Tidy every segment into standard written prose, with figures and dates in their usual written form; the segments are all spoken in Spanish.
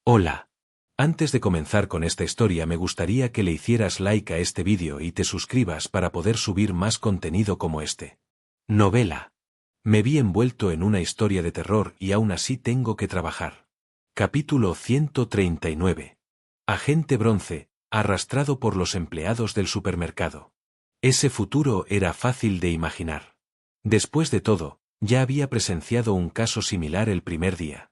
Hola. Antes de comenzar con esta historia me gustaría que le hicieras like a este vídeo y te suscribas para poder subir más contenido como este. Novela. Me vi envuelto en una historia de terror y aún así tengo que trabajar. Capítulo 139. Agente Bronce, arrastrado por los empleados del supermercado. Ese futuro era fácil de imaginar. Después de todo, ya había presenciado un caso similar el primer día.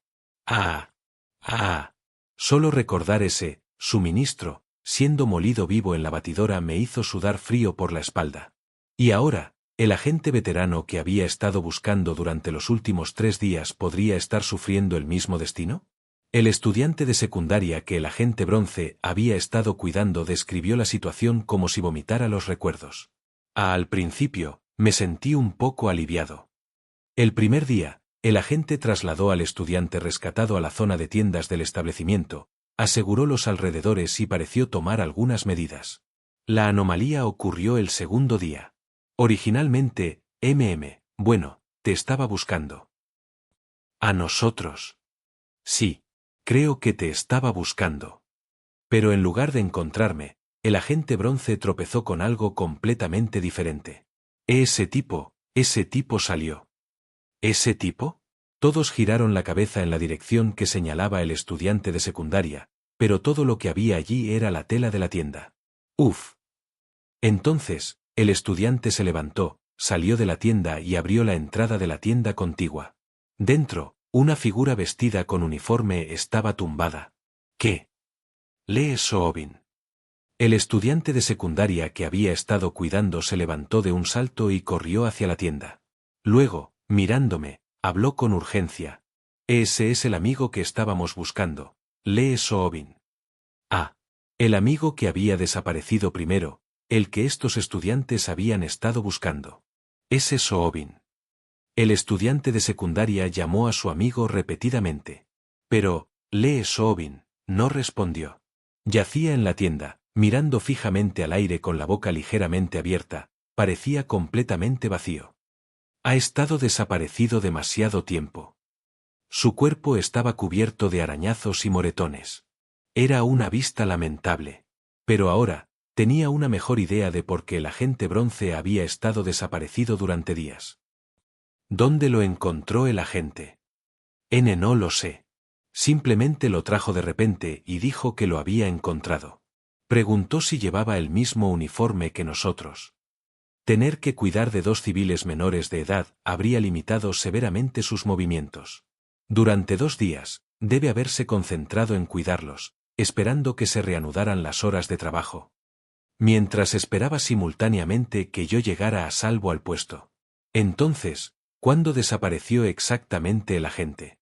Solo recordar ese suministro, siendo molido vivo en la batidora me hizo sudar frío por la espalda. Y ahora, el agente veterano que había estado buscando durante los últimos 3 días podría estar sufriendo el mismo destino. El estudiante de secundaria que el agente Bronce había estado cuidando describió la situación como si vomitara los recuerdos. Al principio, me sentí un poco aliviado. El primer día, el agente trasladó al estudiante rescatado a la zona de tiendas del establecimiento, aseguró los alrededores y pareció tomar algunas medidas. La anomalía ocurrió el segundo día. Originalmente, bueno, te estaba buscando. ¿A nosotros? Sí, creo que te estaba buscando. Pero en lugar de encontrarme, el agente Bronce tropezó con algo completamente diferente. Ese tipo salió. ¿Ese tipo? Todos giraron la cabeza en la dirección que señalaba el estudiante de secundaria, pero todo lo que había allí era la tela de la tienda. Uf. Entonces, el estudiante se levantó, salió de la tienda y abrió la entrada de la tienda contigua. Dentro, una figura vestida con uniforme estaba tumbada. ¿Qué? Lee Soobin. El estudiante de secundaria que había estado cuidando se levantó de un salto y corrió hacia la tienda. Luego, mirándome, habló con urgencia. Ese es el amigo que estábamos buscando. Lee Soobin. El amigo que había desaparecido primero, el que estos estudiantes habían estado buscando. Ese Soobin. El estudiante de secundaria llamó a su amigo repetidamente. Pero, Lee Soobin, no respondió. Yacía en la tienda, mirando fijamente al aire con la boca ligeramente abierta, parecía completamente vacío. Ha estado desaparecido demasiado tiempo. Su cuerpo estaba cubierto de arañazos y moretones. Era una vista lamentable. Pero ahora, tenía una mejor idea de por qué el agente Bronce había estado desaparecido durante días. ¿Dónde lo encontró el agente? No lo sé. Simplemente lo trajo de repente y dijo que lo había encontrado. Preguntó si llevaba el mismo uniforme que nosotros. Tener que cuidar de 2 civiles menores de edad habría limitado severamente sus movimientos. Durante 2 días, debe haberse concentrado en cuidarlos, esperando que se reanudaran las horas de trabajo. Mientras esperaba simultáneamente que yo llegara a salvo al puesto. Entonces, ¿cuándo desapareció exactamente el agente?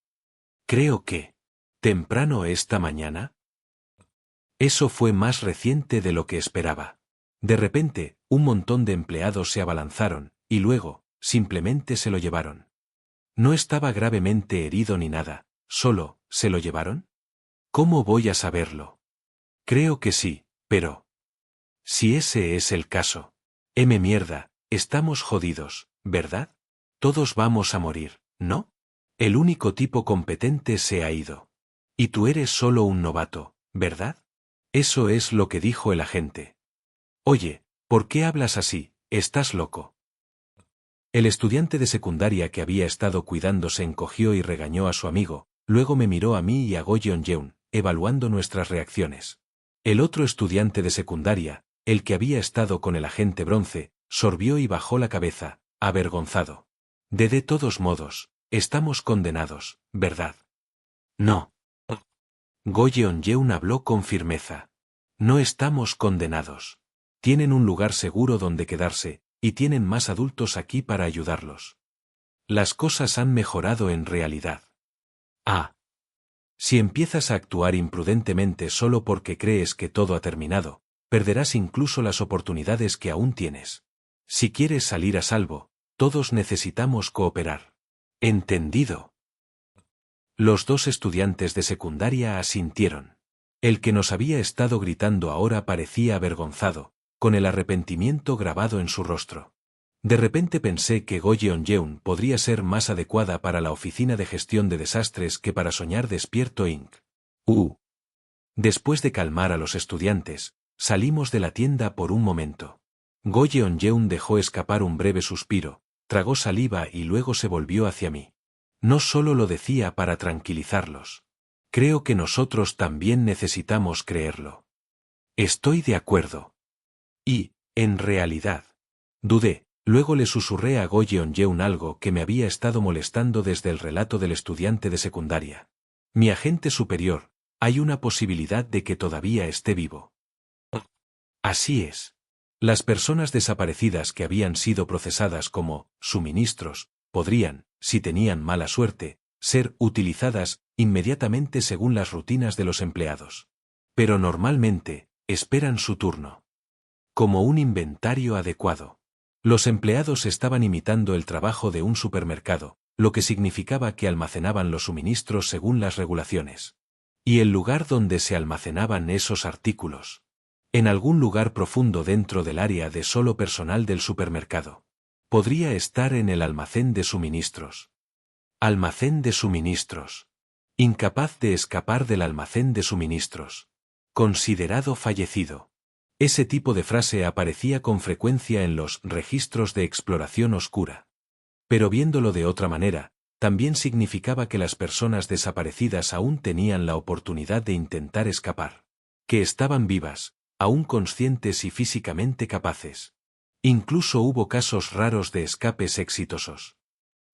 Creo que temprano esta mañana. Eso fue más reciente de lo que esperaba. De repente, un montón de empleados se abalanzaron, y luego, simplemente se lo llevaron. No estaba gravemente herido ni nada, solo, ¿se lo llevaron? ¿Cómo voy a saberlo? Creo que sí, pero... Si ese es el caso. Mierda, estamos jodidos, ¿verdad? Todos vamos a morir, ¿no? El único tipo competente se ha ido. Y tú eres solo un novato, ¿verdad? Eso es lo que dijo el agente. Oye, ¿por qué hablas así? ¿Estás loco? El estudiante de secundaria que había estado cuidando se encogió y regañó a su amigo, luego me miró a mí y a Go Yeon, evaluando nuestras reacciones. El otro estudiante de secundaria, el que había estado con el agente Bronce, sorbió y bajó la cabeza, avergonzado. De todos modos, estamos condenados, ¿verdad? No. Go Yeon habló con firmeza. No estamos condenados. Tienen un lugar seguro donde quedarse, y tienen más adultos aquí para ayudarlos. Las cosas han mejorado en realidad. Si empiezas a actuar imprudentemente solo porque crees que todo ha terminado, perderás incluso las oportunidades que aún tienes. Si quieres salir a salvo, todos necesitamos cooperar. ¿Entendido? Los 2 estudiantes de secundaria asintieron. El que nos había estado gritando ahora parecía avergonzado, con el arrepentimiento grabado en su rostro. De repente pensé que Go Yeon podría ser más adecuada para la oficina de gestión de desastres que para Soñar Despierto Inc. Después de calmar a los estudiantes, salimos de la tienda por un momento. Go Yeon-jeun dejó escapar un breve suspiro, tragó saliva y luego se volvió hacia mí. No solo lo decía para tranquilizarlos. Creo que nosotros también necesitamos creerlo. Estoy de acuerdo. Y, en realidad, dudé. Luego le susurré a Go Yeon-jeun algo que me había estado molestando desde el relato del estudiante de secundaria. Mi agente superior, hay una posibilidad de que todavía esté vivo. Así es. Las personas desaparecidas que habían sido procesadas como suministros, podrían, si tenían mala suerte, ser utilizadas inmediatamente según las rutinas de los empleados. Pero normalmente, esperan su turno. Como un inventario adecuado. Los empleados estaban imitando el trabajo de un supermercado, lo que significaba que almacenaban los suministros según las regulaciones. Y el lugar donde se almacenaban esos artículos. En algún lugar profundo dentro del área de solo personal del supermercado. Podría estar en el almacén de suministros. Almacén de suministros. Incapaz de escapar del almacén de suministros. Considerado fallecido. Ese tipo de frase aparecía con frecuencia en los registros de exploración oscura. Pero viéndolo de otra manera, también significaba que las personas desaparecidas aún tenían la oportunidad de intentar escapar. Que estaban vivas, aún conscientes y físicamente capaces. Incluso hubo casos raros de escapes exitosos.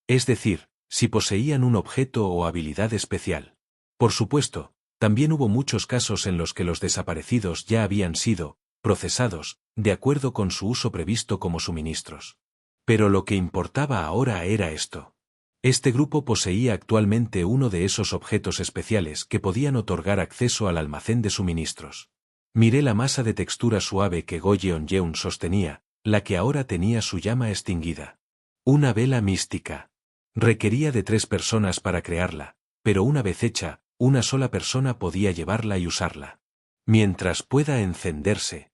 Es decir, si poseían un objeto o habilidad especial. Por supuesto, también hubo muchos casos en los que los desaparecidos ya habían sido procesados, de acuerdo con su uso previsto como suministros. Pero lo que importaba ahora era esto. Este grupo poseía actualmente uno de esos objetos especiales que podían otorgar acceso al almacén de suministros. Miré la masa de textura suave que Go Yeon-jeun sostenía, la que ahora tenía su llama extinguida. Una vela mística. Requería de 3 personas para crearla, pero una vez hecha, una sola persona podía llevarla y usarla. Mientras pueda encenderse.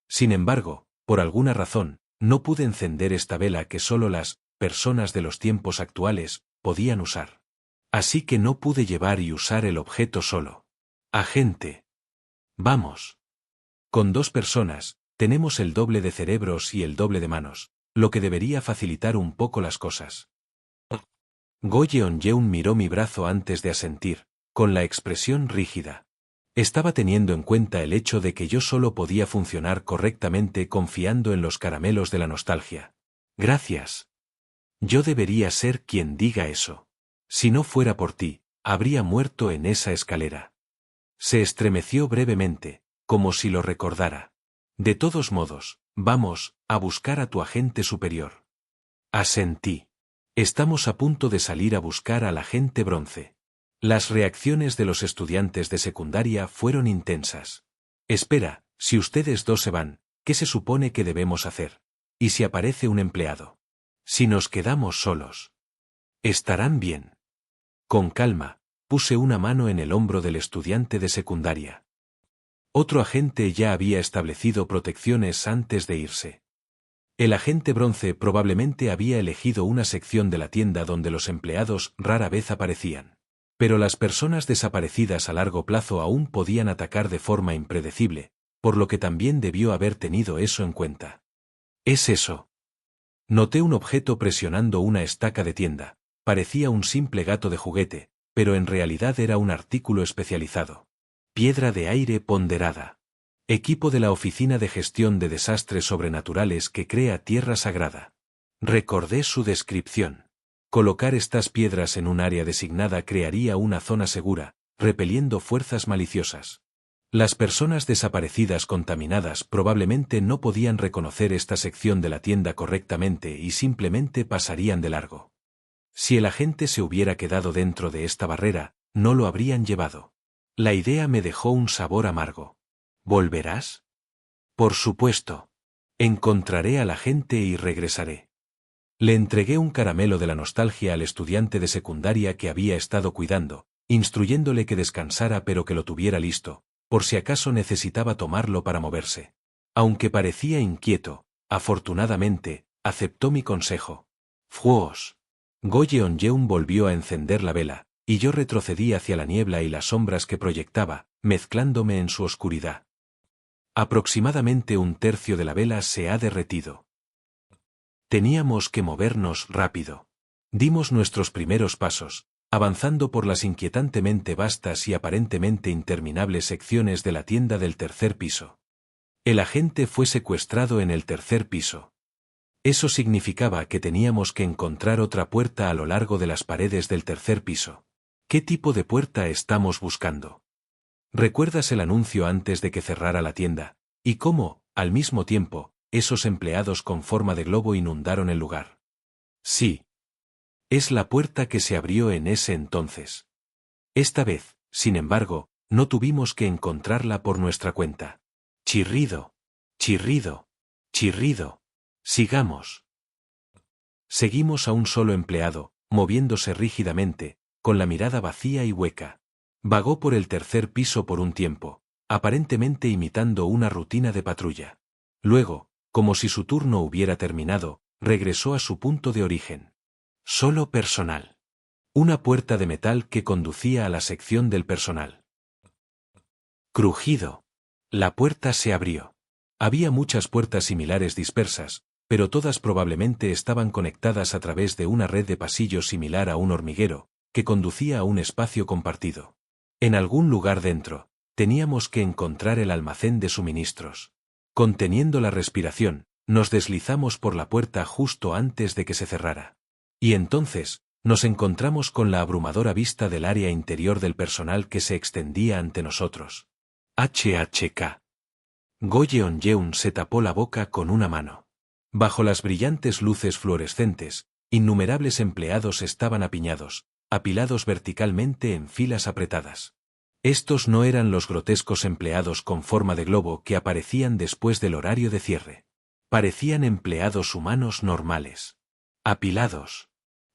Sin embargo, por alguna razón, no pude encender esta vela que solo las personas de los tiempos actuales podían usar. Así que no pude llevar y usar el objeto solo. Agente. Vamos. Con 2 personas, tenemos el doble de cerebros y el doble de manos, lo que debería facilitar un poco las cosas. Go Yeon-jeun miró mi brazo antes de asentir, con la expresión rígida. Estaba teniendo en cuenta el hecho de que yo solo podía funcionar correctamente confiando en los caramelos de la nostalgia. Gracias. Yo debería ser quien diga eso. Si no fuera por ti, habría muerto en esa escalera. Se estremeció brevemente, como si lo recordara. De todos modos, vamos a buscar a tu agente superior. Asentí. Estamos a punto de salir a buscar al agente bronce. Las reacciones de los estudiantes de secundaria fueron intensas. Espera, si ustedes 2 se van, ¿qué se supone que debemos hacer? ¿Y si aparece un empleado? Si nos quedamos solos. ¿Estarán bien? Con calma, puse una mano en el hombro del estudiante de secundaria. Otro agente ya había establecido protecciones antes de irse. El agente bronce probablemente había elegido una sección de la tienda donde los empleados rara vez aparecían. Pero las personas desaparecidas a largo plazo aún podían atacar de forma impredecible, por lo que también debió haber tenido eso en cuenta. ¿Es eso? Noté un objeto presionando una estaca de tienda. Parecía un simple gato de juguete, pero en realidad era un artículo especializado. Piedra de aire ponderada. Equipo de la Oficina de Gestión de Desastres Sobrenaturales que crea Tierra Sagrada. Recordé su descripción. Colocar estas piedras en un área designada crearía una zona segura, repeliendo fuerzas maliciosas. Las personas desaparecidas contaminadas probablemente no podían reconocer esta sección de la tienda correctamente y simplemente pasarían de largo. Si el agente se hubiera quedado dentro de esta barrera, no lo habrían llevado. La idea me dejó un sabor amargo. ¿Volverás? Por supuesto. Encontraré al agente y regresaré. Le entregué un caramelo de la nostalgia al estudiante de secundaria que había estado cuidando, instruyéndole que descansara pero que lo tuviera listo, por si acaso necesitaba tomarlo para moverse. Aunque parecía inquieto, afortunadamente, aceptó mi consejo. ¡Fuos! Go Yeon-jeun volvió a encender la vela, y yo retrocedí hacia la niebla y las sombras que proyectaba, mezclándome en su oscuridad. Aproximadamente un tercio de la vela se ha derretido. Teníamos que movernos rápido. Dimos nuestros primeros pasos, avanzando por las inquietantemente vastas y aparentemente interminables secciones de la tienda del tercer piso. El agente fue secuestrado en el tercer piso. Eso significaba que teníamos que encontrar otra puerta a lo largo de las paredes del tercer piso. ¿Qué tipo de puerta estamos buscando? ¿Recuerdas el anuncio antes de que cerrara la tienda? Y cómo, al mismo tiempo, esos empleados con forma de globo inundaron el lugar. Sí. Es la puerta que se abrió en ese entonces. Esta vez, sin embargo, no tuvimos que encontrarla por nuestra cuenta. Chirrido. Chirrido. Chirrido. Sigamos. Seguimos a un solo empleado, moviéndose rígidamente, con la mirada vacía y hueca. Vagó por el tercer piso por un tiempo, aparentemente imitando una rutina de patrulla. Luego, como si su turno hubiera terminado, regresó a su punto de origen. Solo personal. Una puerta de metal que conducía a la sección del personal. Crujido. La puerta se abrió. Había muchas puertas similares dispersas, pero todas probablemente estaban conectadas a través de una red de pasillos similar a un hormiguero, que conducía a un espacio compartido. En algún lugar dentro, teníamos que encontrar el almacén de suministros. Conteniendo la respiración, nos deslizamos por la puerta justo antes de que se cerrara. Y entonces, nos encontramos con la abrumadora vista del área interior del personal que se extendía ante nosotros. HHK. Go Yeon-yeon se tapó la boca con una mano. Bajo las brillantes luces fluorescentes, innumerables empleados estaban apiñados, apilados verticalmente en filas apretadas. Estos no eran los grotescos empleados con forma de globo que aparecían después del horario de cierre. Parecían empleados humanos normales. Apilados.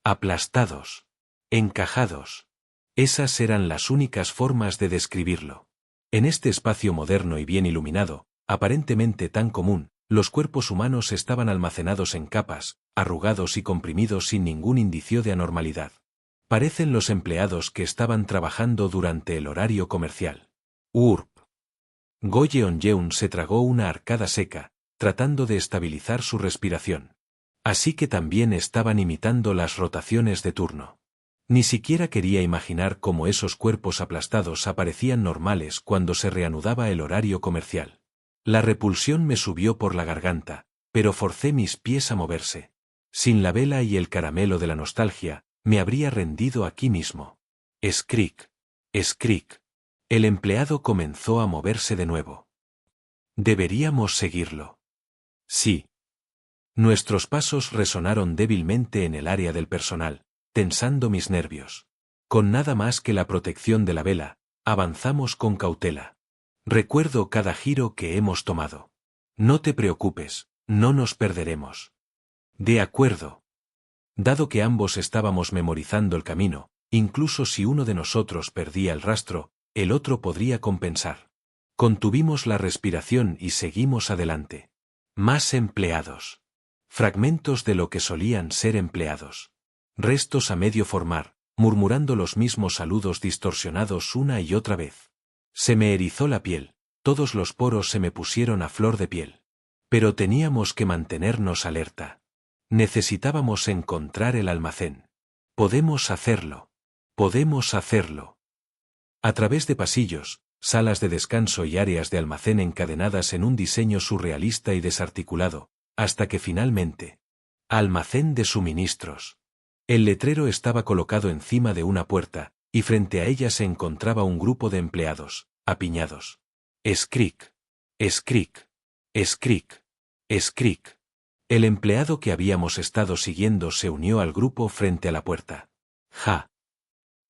Aplastados. Encajados. Esas eran las únicas formas de describirlo. En este espacio moderno y bien iluminado, aparentemente tan común, los cuerpos humanos estaban almacenados en capas, arrugados y comprimidos sin ningún indicio de anormalidad. Parecen los empleados que estaban trabajando durante el horario comercial. URP. Go Yeon-yeon se tragó una arcada seca, tratando de estabilizar su respiración. Así que también estaban imitando las rotaciones de turno. Ni siquiera quería imaginar cómo esos cuerpos aplastados aparecían normales cuando se reanudaba el horario comercial. La repulsión me subió por la garganta, pero forcé mis pies a moverse. Sin la vela y el caramelo de la nostalgia, me habría rendido aquí mismo. Skrik. Skrik. El empleado comenzó a moverse de nuevo. Deberíamos seguirlo. Sí. Nuestros pasos resonaron débilmente en el área del personal, tensando mis nervios. Con nada más que la protección de la vela, avanzamos con cautela. Recuerdo cada giro que hemos tomado. No te preocupes, no nos perderemos. De acuerdo. Dado que ambos estábamos memorizando el camino, incluso si uno de nosotros perdía el rastro, el otro podría compensar. Contuvimos la respiración y seguimos adelante. Más empleados. Fragmentos de lo que solían ser empleados. Restos a medio formar, murmurando los mismos saludos distorsionados una y otra vez. Se me erizó la piel, todos los poros se me pusieron a flor de piel. Pero teníamos que mantenernos alerta. Necesitábamos encontrar el almacén. Podemos hacerlo. Podemos hacerlo. A través de pasillos, salas de descanso y áreas de almacén encadenadas en un diseño surrealista y desarticulado, hasta que finalmente... Almacén de suministros. El letrero estaba colocado encima de una puerta, y frente a ella se encontraba un grupo de empleados, apiñados. Skrik. Skrik. Skrik. Skrik. El empleado que habíamos estado siguiendo se unió al grupo frente a la puerta. Ja.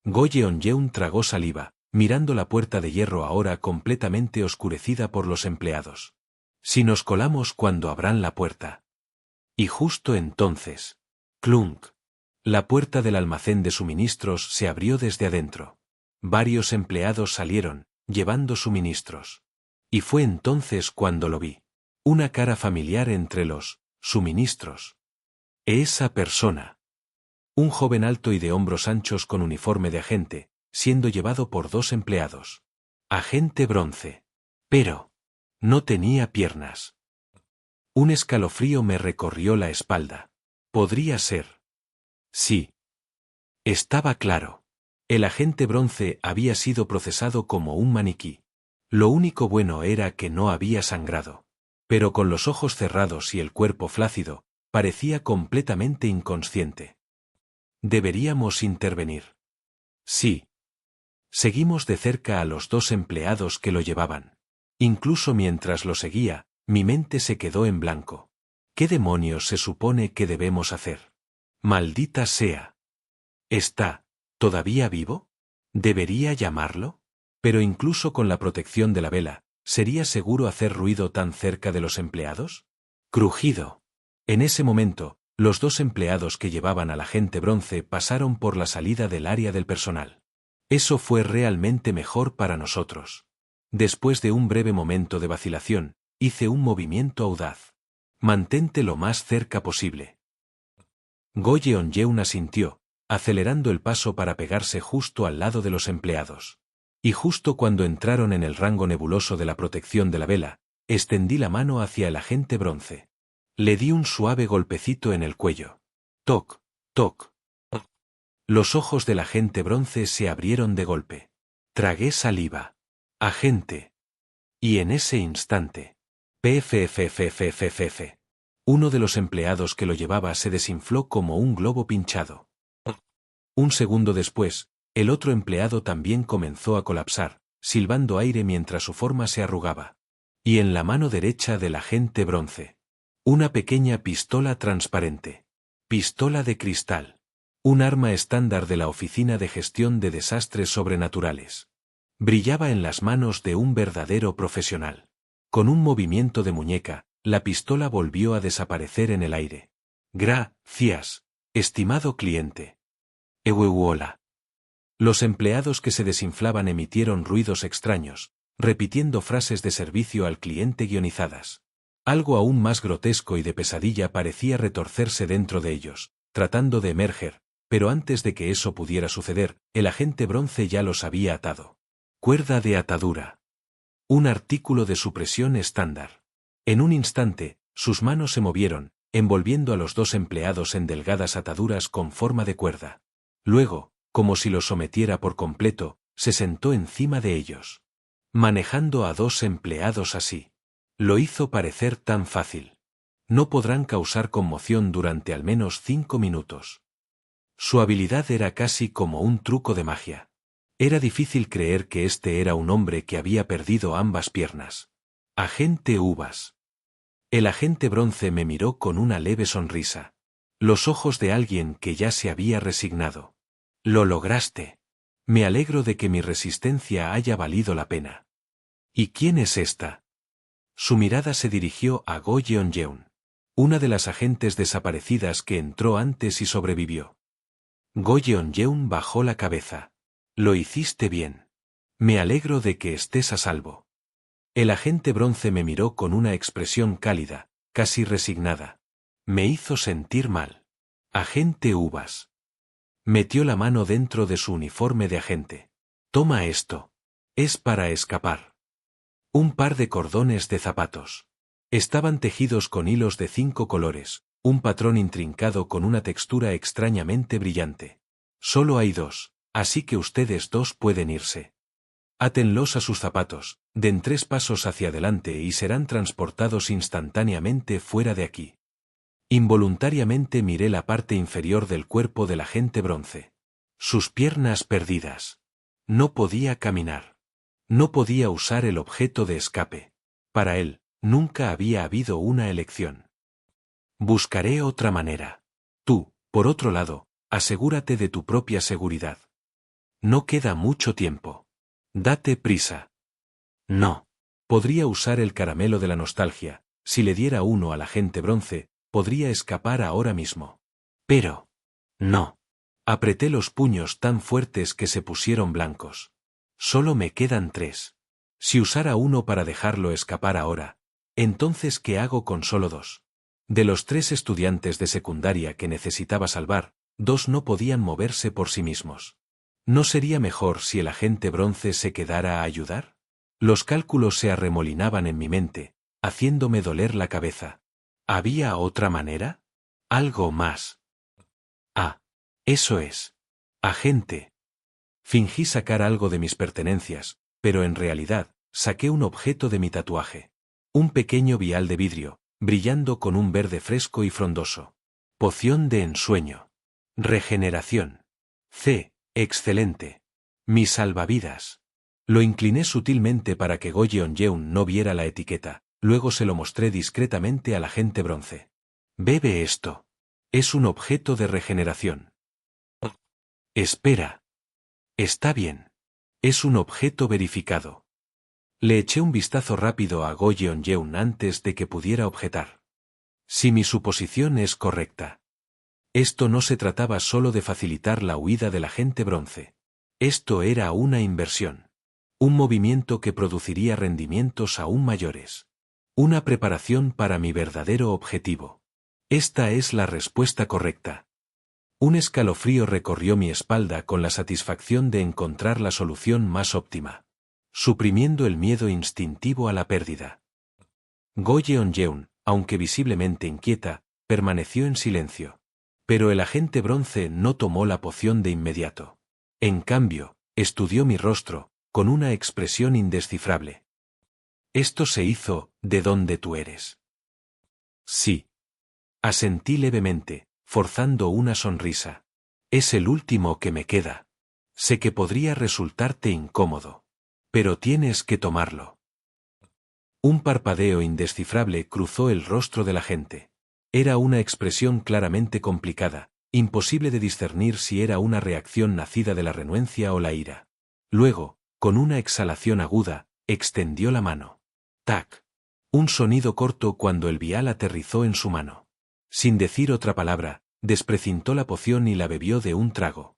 Go Yeon-yeon tragó saliva, mirando la puerta de hierro ahora completamente oscurecida por los empleados. Si nos colamos cuando abran la puerta. Y justo entonces. Clunk. La puerta del almacén de suministros se abrió desde adentro. Varios empleados salieron, llevando suministros. Y fue entonces cuando lo vi. Una cara familiar entre los suministros. Esa persona. Un joven alto y de hombros anchos con uniforme de agente, siendo llevado por dos empleados. Agente Bronce. Pero no tenía piernas. Un escalofrío me recorrió la espalda. ¿Podría ser? Sí. Estaba claro. El agente Bronce había sido procesado como un maniquí. Lo único bueno era que no había sangrado. Pero con los ojos cerrados y el cuerpo flácido, parecía completamente inconsciente. ¿Deberíamos intervenir? Sí. Seguimos de cerca a los dos empleados que lo llevaban. Incluso mientras lo seguía, mi mente se quedó en blanco. ¿Qué demonios se supone que debemos hacer? Maldita sea. ¿Está todavía vivo? ¿Debería llamarlo? Pero incluso con la protección de la vela, ¿sería seguro hacer ruido tan cerca de los empleados? Crujido. En ese momento, los dos empleados que llevaban al agente Bronce pasaron por la salida del área del personal. Eso fue realmente mejor para nosotros. Después de un breve momento de vacilación, hice un movimiento audaz. Mantente lo más cerca posible. Go Yeon-yeun asintió, acelerando el paso para pegarse justo al lado de los empleados. Y justo cuando entraron en el rango nebuloso de la protección de la vela, extendí la mano hacia el agente Bronce. Le di un suave golpecito en el cuello. Toc, toc. Los ojos del agente Bronce se abrieron de golpe. Tragué saliva. Agente. Y en ese instante. Pff. Uno de los empleados que lo llevaba se desinfló como un globo pinchado. Un segundo después, el otro empleado también comenzó a colapsar, silbando aire mientras su forma se arrugaba. Y en la mano derecha del agente Bronce. Una pequeña pistola transparente. Pistola de cristal. Un arma estándar de la Oficina de Gestión de Desastres Sobrenaturales. Brillaba en las manos de un verdadero profesional. Con un movimiento de muñeca, la pistola volvió a desaparecer en el aire. Gracias, estimado cliente. Hola. Los empleados que se desinflaban emitieron ruidos extraños, repitiendo frases de servicio al cliente guionizadas. Algo aún más grotesco y de pesadilla parecía retorcerse dentro de ellos, tratando de emerger, pero antes de que eso pudiera suceder, el agente Bronce ya los había atado. Cuerda de atadura. Un artículo de supresión estándar. En un instante, sus manos se movieron, envolviendo a los dos empleados en delgadas ataduras con forma de cuerda. Luego, como si los sometiera por completo, se sentó encima de ellos. Manejando a dos empleados así. Lo hizo parecer tan fácil. No podrán causar conmoción durante al menos 5 minutos. Su habilidad era casi como un truco de magia. Era difícil creer que este era un hombre que había perdido ambas piernas. Agente Uvas. El agente Bronce me miró con una leve sonrisa. Los ojos de alguien que ya se había resignado. Lo lograste. Me alegro de que mi resistencia haya valido la pena. ¿Y quién es esta? Su mirada se dirigió a Go Yeon-yeun, una de las agentes desaparecidas que entró antes y sobrevivió. Go Yeon-yeun bajó la cabeza. Lo hiciste bien. Me alegro de que estés a salvo. El agente Bronce me miró con una expresión cálida, casi resignada. Me hizo sentir mal. Agente Uvas. Metió la mano dentro de su uniforme de agente. Toma esto. Es para escapar. Un par de cordones de zapatos. Estaban tejidos con hilos de 5 colores, un patrón intrincado con una textura extrañamente brillante. Solo hay 2, así que ustedes 2 pueden irse. Átenlos a sus zapatos, den 3 pasos hacia adelante y serán transportados instantáneamente fuera de aquí. Involuntariamente miré la parte inferior del cuerpo del agente Bronce. Sus piernas perdidas. No podía caminar. No podía usar el objeto de escape. Para él, nunca había habido una elección. Buscaré otra manera. Tú, por otro lado, asegúrate de tu propia seguridad. No queda mucho tiempo. Date prisa. No. Podría usar el caramelo de la nostalgia. Si le diera uno al agente Bronce, podría escapar ahora mismo. Pero. No. Apreté los puños tan fuertes que se pusieron blancos. Solo me quedan 3. Si usara uno para dejarlo escapar ahora, entonces ¿qué hago con solo 2? De los 3 estudiantes de secundaria que necesitaba salvar, 2 no podían moverse por sí mismos. ¿No sería mejor si el agente Bronce se quedara a ayudar? Los cálculos se arremolinaban en mi mente, haciéndome doler la cabeza. ¿Había otra manera? Algo más. Ah, eso es. Agente. Fingí sacar algo de mis pertenencias, pero en realidad, saqué un objeto de mi tatuaje. Un pequeño vial de vidrio, brillando con un verde fresco y frondoso. Poción de ensueño. Regeneración. Excelente. Mi salvavidas. Lo incliné sutilmente para que Go Yeon-yeon no viera la etiqueta, luego se lo mostré discretamente al agente bronce. Bebe esto. Es un objeto de regeneración. Espera. Está bien. Es un objeto verificado. Le eché un vistazo rápido a Go Yeon-yeon antes de que pudiera objetar. Si mi suposición es correcta. Esto no se trataba solo de facilitar la huida del agente bronce. Esto era una inversión. Un movimiento que produciría rendimientos aún mayores. Una preparación para mi verdadero objetivo. Esta es la respuesta correcta. Un escalofrío recorrió mi espalda con la satisfacción de encontrar la solución más óptima, suprimiendo el miedo instintivo a la pérdida. Go Yeon-yeon, aunque visiblemente inquieta, permaneció en silencio. Pero el agente bronce no tomó la poción de inmediato. En cambio, estudió mi rostro, con una expresión indescifrable. Esto se hizo, de donde tú eres. Sí. Asentí levemente, forzando una sonrisa. Es el último que me queda. Sé que podría resultarte incómodo. Pero tienes que tomarlo. Un parpadeo indescifrable cruzó el rostro del agente. Era una expresión claramente complicada, imposible de discernir si era una reacción nacida de la renuencia o la ira. Luego, con una exhalación aguda, extendió la mano. ¡Tac! Un sonido corto cuando el vial aterrizó en su mano. Sin decir otra palabra, desprecintó la poción y la bebió de un trago.